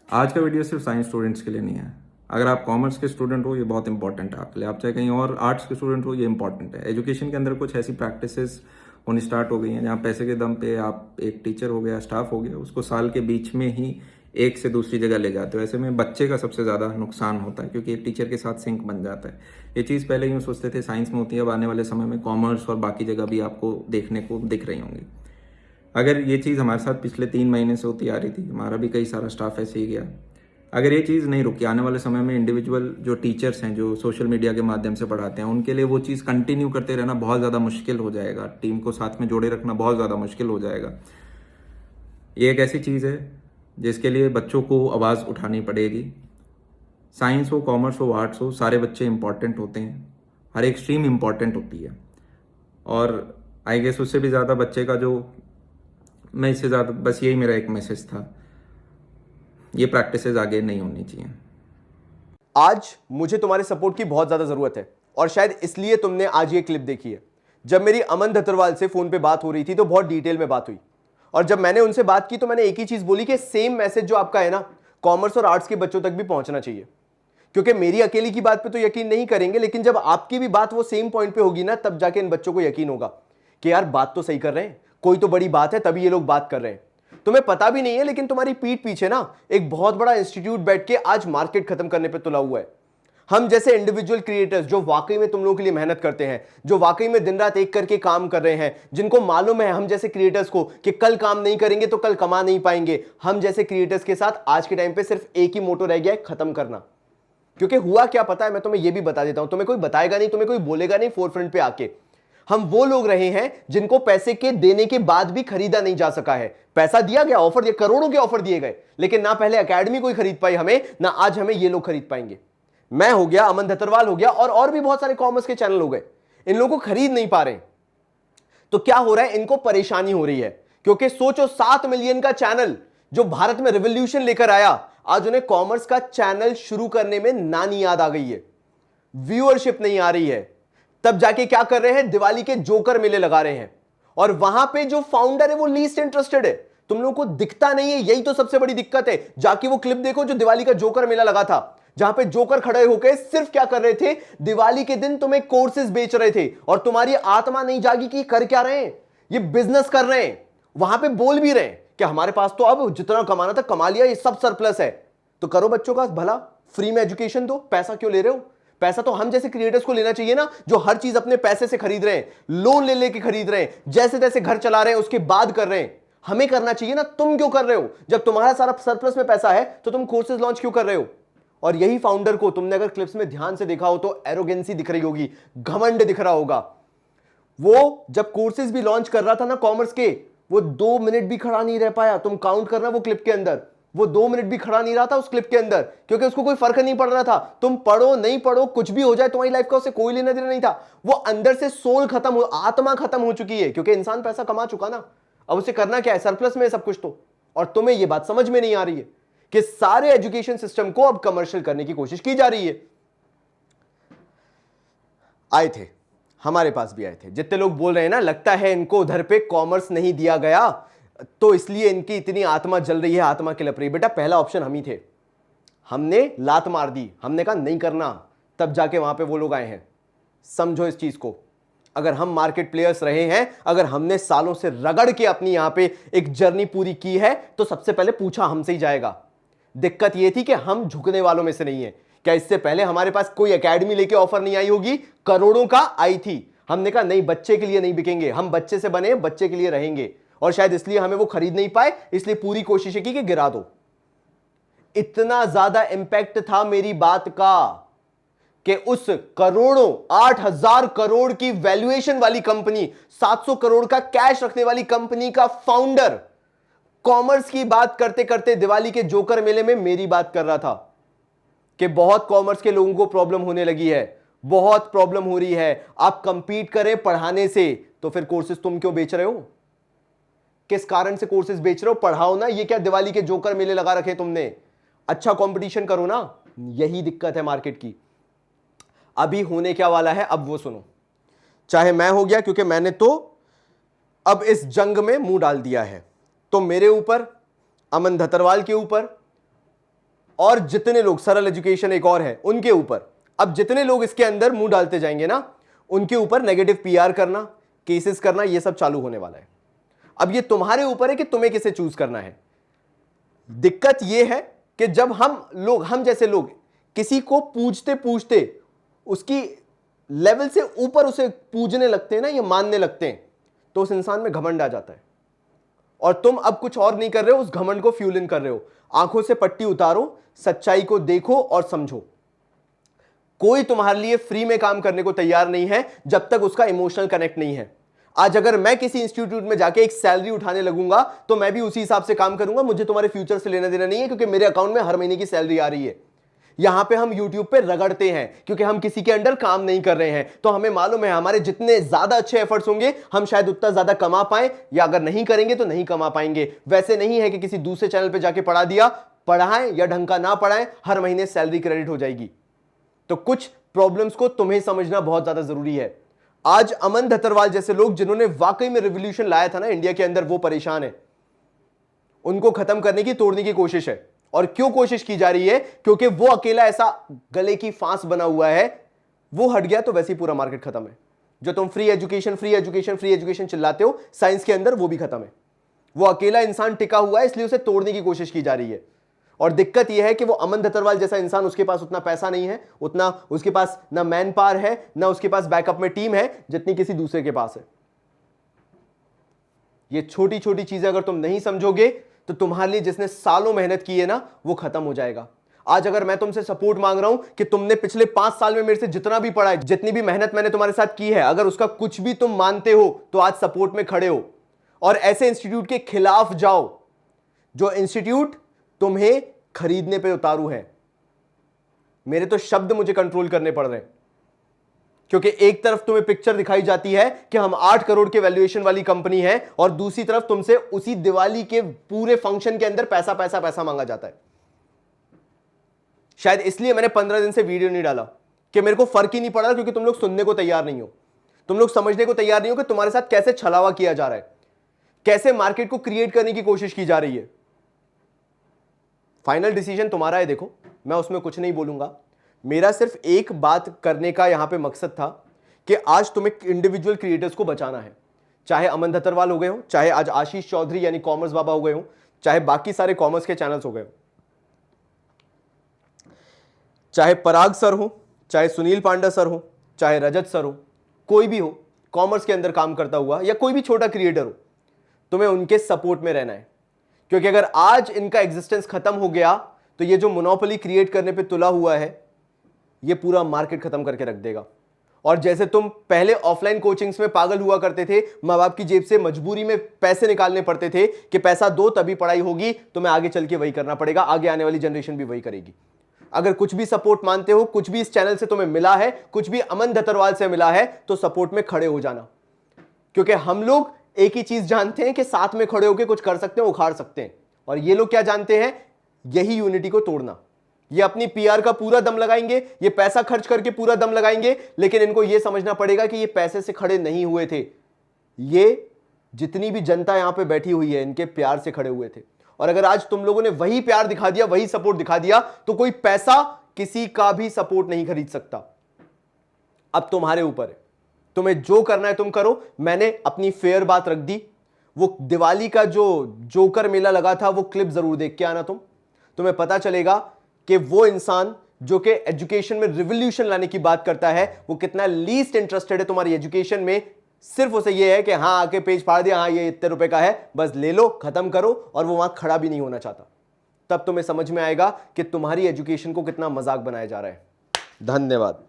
आज का वीडियो सिर्फ साइंस स्टूडेंट्स के लिए नहीं है। अगर आप कॉमर्स के स्टूडेंट हो, ये बहुत इंपॉर्टेंट है आपके लिए। आप चाहे कहीं और आर्ट्स के स्टूडेंट हो, ये इंपॉर्टेंट है। एजुकेशन के अंदर कुछ ऐसी प्रैक्टिसेस होनी स्टार्ट हो गई हैं जहाँ पैसे के दम पे आप एक टीचर हो गया, स्टाफ हो गया, उसको साल के बीच में ही एक से दूसरी जगह ले जाते हो। ऐसे में बच्चे का सबसे ज़्यादा नुकसान होता है क्योंकि एक टीचर के साथ सिंक बन जाता है। ये चीज़ पहले यूँ सोचते थे साइंस में होती है, अब आने वाले समय में कॉमर्स और बाकी जगह भी आपको देखने को दिख रही होंगी। अगर ये चीज़ हमारे साथ पिछले 3 महीने से होती आ रही थी, हमारा भी कई सारा स्टाफ ऐसे ही गया। अगर ये चीज़ नहीं रुकी, आने वाले समय में इंडिविजुअल जो टीचर्स हैं, जो सोशल मीडिया के माध्यम से पढ़ाते हैं, उनके लिए वो चीज़ कंटिन्यू करते रहना बहुत ज़्यादा मुश्किल हो जाएगा। टीम को साथ में जोड़े रखना बहुत ज़्यादा मुश्किल हो जाएगा। ये एक ऐसी चीज़ है जिसके लिए बच्चों को आवाज़ उठानी पड़ेगी। साइंस हो, कॉमर्स हो, आर्ट्स हो, सारे बच्चे इंपॉर्टेंट होते हैं। हर एक स्ट्रीम इंपॉर्टेंट होती है। और आई गेस उससे भी ज़्यादा बच्चे का जो, मैं इससे ज़्यादा बस यही मेरा एक मैसेज था, ये प्रैक्टिसेस आगे नहीं होनी चाहिए। आज मुझे तुम्हारे सपोर्ट की बहुत ज्यादा जरूरत है और शायद इसलिए तुमने आज ये क्लिप देखी है। जब मेरी अमन धतरवाल से फोन पे बात हो रही थी तो बहुत डिटेल में बात हुई और जब मैंने उनसे बात की तो मैंने एक ही चीज बोली कि सेम मैसेज जो आपका है ना, कॉमर्स और आर्ट्स के बच्चों तक भी पहुंचना चाहिए। क्योंकि मेरी अकेली की बात पे तो यकीन नहीं करेंगे, लेकिन जब आपकी भी बात वो सेम पॉइंट पे होगी ना, तब जाके इन बच्चों को यकीन होगा कि यार बात तो सही कर रहे हैं, कोई तो बड़ी बात है तभी ये लोग बात कर रहे हैं। तुम्हें पता भी नहीं है लेकिन तुम्हारी पीठ पीछे ना एक बहुत बड़ा इंस्टीट्यूट बैठ के आज मार्केट खत्म करने पे तुला हुआ है। हम जैसे इंडिविजुअल क्रिएटर्स जो वाकई में तुम लोगों के लिए मेहनत करते हैं, जो वाकई में दिन रात एक करके काम कर रहे हैं, जिनको मालूम है हम जैसे क्रिएटर्स को कि कल काम नहीं करेंगे तो कल कमा नहीं पाएंगे, हम जैसे क्रिएटर्स के साथ आज के टाइम पे सिर्फ एक ही मोटो रह गया है, खत्म करना। क्योंकि हुआ क्या पता है, मैं तुम्हें यह भी बता देता हूं, तुम्हें कोई बताएगा नहीं, तुम्हें कोई बोलेगा नहीं फोरफ्रंट पे आके। हम वो लोग रहे हैं जिनको पैसे के देने के बाद भी खरीदा नहीं जा सका है। पैसा दिया गया, ऑफर दिया, करोड़ों के ऑफर दिए गए, लेकिन ना पहले एकेडमी कोई खरीद पाई हमें, ना आज हमें ये लोग खरीद पाएंगे। मैं हो गया, अमन धतरवाल हो गया और भी बहुत सारे कॉमर्स के चैनल हो गए, इन लोगों को खरीद नहीं पा रहे। तो क्या हो रहा है, इनको परेशानी हो रही है। क्योंकि सोचो 7 मिलियन का चैनल जो भारत में रिवॉल्यूशन लेकर आया, आज उन्हें कॉमर्स का चैनल शुरू करने में नानी याद आ गई है, व्यूअरशिप नहीं आ रही है। तब जाके क्या कर रहे हैं, दिवाली के जोकर मेले लगा रहे हैं और वहां पे जो फाउंडर है वो लीस्ट इंटरेस्टेड है। तुम लोगों को दिखता नहीं है, यही तो सबसे बड़ी दिक्कत है। जाके वो क्लिप देखो जो दिवाली का जोकर मेला लगा था, जहां पे जोकर खड़े होकर सिर्फ क्या कर रहे थे, दिवाली के दिन तुम्हें कोर्सेज बेच रहे थे और तुम्हारी आत्मा नहीं जागी कि कर क्या रहे हैं, ये बिजनेस कर रहे हैं। वहां पे बोल भी रहे हैं कि हमारे पास तो अब जितना कमाना था कमा लिया, ये सब सरप्लस है। तो करो बच्चों का भला, फ्री में एजुकेशन दो, पैसा क्यों ले रहे हो? पैसा तो हम जैसे क्रिएटर्स को लेना चाहिए ना, जो हर चीज अपने पैसे से खरीद रहे हैं, लोन ले लेके खरीद रहे हैं, जैसे तैसे घर चला रहे हैं, उसके बाद कर रहे हैं। हमें करना चाहिए ना, तुम क्यों कर रहे हो? जब तुम्हारा सारा सरप्लस में पैसा है तो तुम कोर्सेज लॉन्च क्यों कर रहे हो? और यही फाउंडर को तुमने अगर क्लिप्स में ध्यान से देखा हो तो एरोगेंसी दिख रही होगी, घमंड दिख रहा होगा। वो जब कोर्सेज भी लॉन्च कर रहा था ना कॉमर्स के, वो 2 मिनट भी खड़ा नहीं रह पाया। तुम काउंट करना वो क्लिप के अंदर, वो 2 मिनट भी खड़ा नहीं रहा था उस क्लिप के अंदर, क्योंकि उसको कोई फर्क नहीं पड़ रहा था। तुम पढ़ो नहीं पढ़ो, कुछ भी हो जाए, तुम्हारी लाइफ का उससे कोई लेना देना नहीं था। वो अंदर से सोल खत्म हो, आत्मा खत्म हो चुकी है, क्योंकि इंसान पैसा कमा चुका ना, अब उसे करना क्या है, सरप्लस में है सब कुछ। तो और तुम्हें ये बात समझ में नहीं आ रही है कि सारे एजुकेशन सिस्टम को अब कमर्शियल करने की कोशिश की जा रही है। आए थे, हमारे पास भी आए थे, जितने लोग बोल रहे हैं ना लगता है इनको उधर पे कॉमर्स नहीं दिया गया तो इसलिए इनकी इतनी आत्मा जल रही है, आत्मा के लप रही। बेटा पहला ऑप्शन हम ही थे, हमने लात मार दी, हमने कहा नहीं करना, तब जाके वहां पे वो लोग आए हैं। समझो इस चीज को, अगर हम मार्केट प्लेयर्स रहे हैं, अगर हमने सालों से रगड़ के अपनी यहां पे एक जर्नी पूरी की है, तो सबसे पहले पूछा हमसे ही जाएगा। दिक्कत यह थी कि हम झुकने वालों में से नहीं है। क्या इससे पहले हमारे पास कोई एकेडमी लेके ऑफर नहीं आई होगी? करोड़ों का आई थी। हमने कहा नहीं, बच्चे के लिए नहीं बिकेंगे, हम बच्चे से बने, बच्चे के लिए रहेंगे। और शायद इसलिए हमें वो खरीद नहीं पाए, इसलिए पूरी कोशिश की कि गिरा दो। इतना ज्यादा इंपैक्ट था मेरी बात का कि उस करोड़ों, 8,000 करोड़ की वैल्यूएशन वाली कंपनी, 700 करोड़ का कैश रखने वाली कंपनी का फाउंडर कॉमर्स की बात करते करते दिवाली के जोकर मेले में मेरी बात कर रहा था कि बहुत कॉमर्स के लोगों को प्रॉब्लम होने लगी है, बहुत प्रॉब्लम हो रही है। आप कंपीट करें पढ़ाने से, तो फिर कोर्सेज तुम क्यों बेच रहे हो? किस कारण से कोर्सेज बेच रहे हो? पढ़ाओ ना, ये क्या दिवाली के जोकर मेले लगा रखे तुमने? अच्छा कंपटीशन करो ना। यही दिक्कत है मार्केट की। अभी होने क्या वाला है अब वो सुनो। चाहे मैं हो गया, क्योंकि मैंने तो अब इस जंग में मुंह डाल दिया है, तो मेरे ऊपर, अमन धतरवाल के ऊपर, और जितने लोग, सरल एजुकेशन एक और है, उनके ऊपर अब जितने लोग इसके अंदर मुंह डालते जाएंगे ना, उनके ऊपर नेगेटिव पीआर करना, केसेस करना, ये सब चालू होने वाला है। अब ये तुम्हारे ऊपर है कि तुम्हें किसे चूज करना है। दिक्कत ये है कि जब हम जैसे लोग किसी को पूछते पूछते उसकी लेवल से ऊपर उसे पूजने लगते हैं ना, ये मानने लगते हैं, तो उस इंसान में घमंड आ जाता है और तुम अब कुछ और नहीं कर रहे हो, उस घमंड को फ्यूल इन कर रहे हो। आंखों से पट्टी उतारो, सच्चाई को देखो और समझो। कोई तुम्हारे लिए फ्री में काम करने को तैयार नहीं है जब तक उसका इमोशनल कनेक्ट नहीं है। आज अगर मैं किसी इंस्टीट्यूट में जाके एक सैलरी उठाने लगूंगा तो मैं भी उसी हिसाब से काम करूंगा। मुझे तुम्हारे फ्यूचर से लेना देना नहीं है, क्योंकि मेरे अकाउंट में हर महीने की सैलरी आ रही है। यहां पे हम YouTube पे रगड़ते हैं क्योंकि हम किसी के अंडर काम नहीं कर रहे हैं, तो हमें मालूम है हमारे जितने ज्यादा अच्छे एफर्ट्स होंगे हम शायद उतना ज्यादा कमा पाए, या अगर नहीं करेंगे तो नहीं कमा पाएंगे। वैसे नहीं है कि किसी दूसरे चैनल पे जाके पढ़ा दिया, पढ़ाएं या ढंग का ना पढ़ाएं, हर महीने सैलरी क्रेडिट हो जाएगी। तो कुछ प्रॉब्लम्स को तुम्हें समझना बहुत ज्यादा जरूरी है। आज अमन धतरवाल जैसे लोग जिन्होंने वाकई में रिवॉल्यूशन लाया था ना इंडिया के अंदर, वो परेशान है। उनको खत्म करने की, तोड़ने की कोशिश है। और क्यों कोशिश की जा रही है? क्योंकि वो अकेला ऐसा गले की फांस बना हुआ है, वो हट गया तो वैसे ही पूरा मार्केट खत्म है। जो तुम free education free education free education चिल्लाते हो साइंस के अंदर, वो भी खत्म है। वो अकेला इंसान टिका हुआ है, इसलिए उसे तोड़ने की कोशिश की जा रही है। और दिक्कत यह है कि वो अमन धतरवाल जैसा इंसान, उसके पास उतना पैसा नहीं है, उतना उसके पास ना मैन पावर है, ना उसके पास बैकअप में टीम है जितनी किसी दूसरे के पास है। ये छोटी छोटी चीजें अगर तुम नहीं समझोगे तो तुम्हारे लिए जिसने सालों मेहनत की है ना, वो खत्म हो जाएगा। आज अगर मैं तुमसे सपोर्ट मांग रहा हूं कि तुमने पिछले 5 साल में मेरे से जितना भी पढ़ा है, जितनी भी मेहनत मैंने तुम्हारे साथ की है, अगर उसका कुछ भी तुम मानते हो तो आज सपोर्ट में खड़े हो और ऐसे इंस्टीट्यूट के खिलाफ जाओ जो इंस्टीट्यूट तुम्हें खरीदने पे उतारू है। मेरे तो शब्द मुझे कंट्रोल करने पड़ रहे हैं, क्योंकि एक तरफ तुम्हें पिक्चर दिखाई जाती है कि हम 8 करोड़ के वैल्यूएशन वाली कंपनी है, और दूसरी तरफ तुमसे उसी दिवाली के पूरे फंक्शन के अंदर पैसा पैसा पैसा मांगा जाता है। शायद इसलिए मैंने 15 दिन से वीडियो नहीं डाला कि मेरे को फर्क ही नहीं पड़ रहा, क्योंकि तुम लोग सुनने को तैयार नहीं हो, तुम लोग समझने को तैयार नहीं हो कि तुम्हारे साथ कैसे छलावा किया जा रहा है, कैसे मार्केट को क्रिएट करने की कोशिश की जा रही है। फाइनल डिसीजन तुम्हारा है। देखो, मैं उसमें कुछ नहीं बोलूंगा। मेरा सिर्फ एक बात करने का यहां पे मकसद था कि आज तुम्हें इंडिविजुअल क्रिएटर्स को बचाना है। चाहे अमन धतरवाल हो गए हो, चाहे आज आशीष चौधरी यानी कॉमर्स बाबा हो गए हो, चाहे बाकी सारे कॉमर्स के चैनल्स हो गए हो, चाहे पराग सर हो, चाहे सुनील पांडा सर हो, चाहे रजत सर हो, कोई भी हो कॉमर्स के अंदर काम करता हुआ, या कोई भी छोटा क्रिएटर हो, तुम्हें उनके सपोर्ट में रहना है। क्योंकि अगर आज इनका एग्जिस्टेंस खत्म हो गया तो ये जो मोनोपोली क्रिएट करने पे तुला हुआ है, ये पूरा मार्केट खत्म करके रख देगा। और जैसे तुम पहले ऑफलाइन कोचिंग्स में पागल हुआ करते थे, माँ बाप की जेब से मजबूरी में पैसे निकालने पड़ते थे कि पैसा दो तभी पढ़ाई होगी, तो मैं आगे चल के वही करना पड़ेगा, आगे आने वाली जनरेशन भी वही करेगी। अगर कुछ भी सपोर्ट मानते हो, कुछ भी इस चैनल से तुम्हें मिला है, कुछ भी अमन धतरवाल से मिला है, तो सपोर्ट में खड़े हो जाना। क्योंकि हम लोग एक ही चीज जानते हैं कि साथ में खड़े होकर कुछ कर सकते हैं, उखाड़ सकते हैं। और ये लोग क्या जानते हैं? यही यूनिटी को तोड़ना। ये अपनी पीआर का पूरा दम लगाएंगे, ये पैसा खर्च करके पूरा दम लगाएंगे, लेकिन इनको ये समझना पड़ेगा कि ये पैसे से खड़े नहीं हुए थे। ये जितनी भी जनता यहां पे बैठी हुई है, इनके प्यार से खड़े हुए थे। और अगर आज तुम लोगों ने वही प्यार दिखा दिया, वही सपोर्ट दिखा दिया, तो कोई पैसा किसी का भी सपोर्ट नहीं खरीद सकता। अब तुम्हारे ऊपर है, तुम्हें जो करना है तुम करो। मैंने अपनी फेयर बात रख दी। वो दिवाली का जो जोकर मेला लगा था, वो क्लिप जरूर देख के आना। तुम्हें पता चलेगा कि वो इंसान जो कि एजुकेशन में रिवॉल्यूशन लाने की बात करता है, वो कितना लीस्ट इंटरेस्टेड है तुम्हारी एजुकेशन में। सिर्फ उसे ये है कि हाँ आके पेज फाड़ दिया, हाँ ये इतने रुपए का है, बस ले लो, खत्म करो, और वो वहां खड़ा भी नहीं होना चाहता। तब तुम्हें समझ में आएगा कि तुम्हारी एजुकेशन को कितना मजाक बनाया जा रहा है। धन्यवाद।